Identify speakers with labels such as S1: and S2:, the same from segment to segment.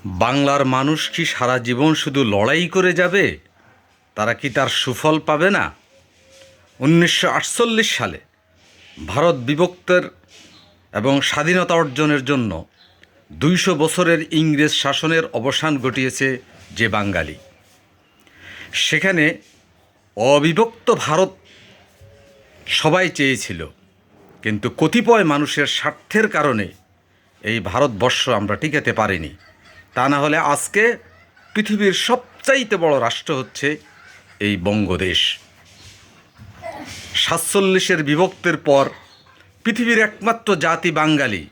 S1: বাংলার মানুষ কি সারা জীবন শুধু লড়াই করে যাবে? তারা কি তার সুফল পাবে না? 1948 সালে ভারত বিভক্তের এবং স্বাধীনতা অর্জনের জন্য 200 বছরের ইংরেজ শাসনের অবসান ঘটিয়েছে যে বাঙালি, সেখানে অবিভক্ত ভারত সবাই চেয়েছিল, কিন্তু কতিপয় মানুষের স্বার্থের কারণে এই ভারতবর্ষ আমরা টিকাতে পারিনি। তা না হলে আজকে পৃথিবীর সবচাইতে বড় রাষ্ট্র হচ্ছে এই বঙ্গদেশ। 47-এর বিভক্তের পর পৃথিবীর একমাত্র জাতি বাঙালি,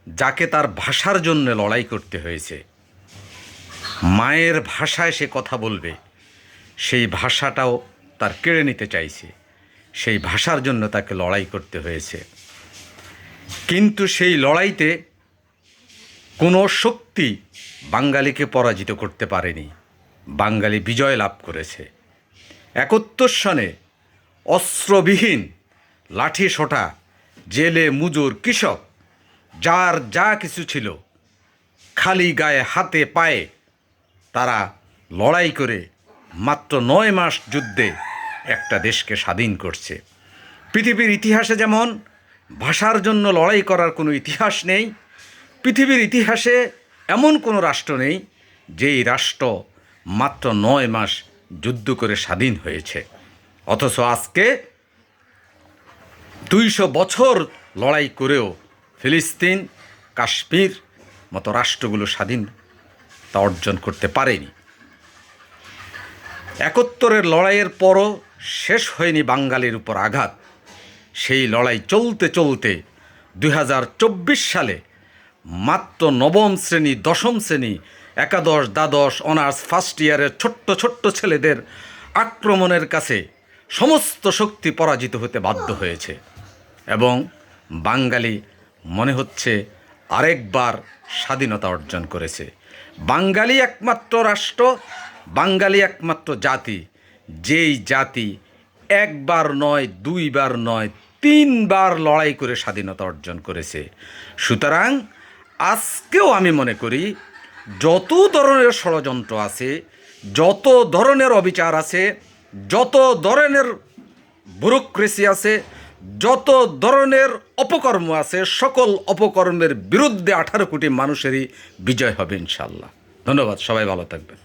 S1: যাকে তার ভাষার জন্য লড়াই করতে হয়েছে। মায়ের ভাষায় সে কথা বলবে, সেই ভাষাটাও তার কেড়ে নিতে চাইছে, সেই ভাষার জন্য তাকে লড়াই করতে হয়েছে। কিন্তু সেই লড়াইতে কোনো শক্তি বাঙালিকে পরাজিত করতে পারেনি। বাঙালি বিজয় লাভ করেছে। 71 সনে অস্ত্রবিহীন, লাঠি সোঁটা, জেলে মজুর, কৃষক, যার যা কিছু ছিল, খালি গায়ে হাতে পায়ে তারা লড়াই করে মাত্র 9 মাস যুদ্ধে একটা দেশকে স্বাধীন করছে। পৃথিবীর ইতিহাসে যেমন ভাষার জন্য লড়াই করার কোনো ইতিহাস নেই, পৃথিবীর ইতিহাসে এমন কোনো রাষ্ট্র নেই যেই রাষ্ট্র মাত্র 9 মাস যুদ্ধ করে স্বাধীন হয়েছে। অথচ আজকে 200 বছর লড়াই করেও ফিলিস্তিন, কাশ্মীর মতো রাষ্ট্রগুলো স্বাধীনতা অর্জন করতে পারেনি। 71-এর লড়াইয়ের পরও শেষ হয়নি বাঙালির উপর আঘাত। সেই লড়াই চলতে চলতে 2024 সালে মাত্র নবম শ্রেণী, দশম শ্রেণী, একাদশ, দ্বাদশ, অনার্স, ফার্স্ট ইয়ারের ছোট্ট ছোট্ট ছেলেদের আক্রমণের কাছে সমস্ত শক্তি পরাজিত হতে বাধ্য হয়েছে এবং বাঙালি মনে হচ্ছে আরেকবার স্বাধীনতা অর্জন করেছে। বাঙালি একমাত্র রাষ্ট্র, বাঙালি একমাত্র জাতি, যেই জাতি একবার নয়, দুইবার নয়, 3 বার লড়াই করে স্বাধীনতা অর্জন করেছে। সুতরাং আজকেও আমি মনে করি যত ধরনের ষড়যন্ত্র আছে, যত ধরনের অবিচার আছে, যত ধরনের ব্যুরোক্রেসি আছে, যত ধরনের অপকর্ম আছে, সকল অপকর্মের বিরুদ্ধে 18 কোটি মানুষেরই বিজয় হবে ইনশাআল্লাহ। ধন্যবাদ, সবাই ভালো থাকবেন।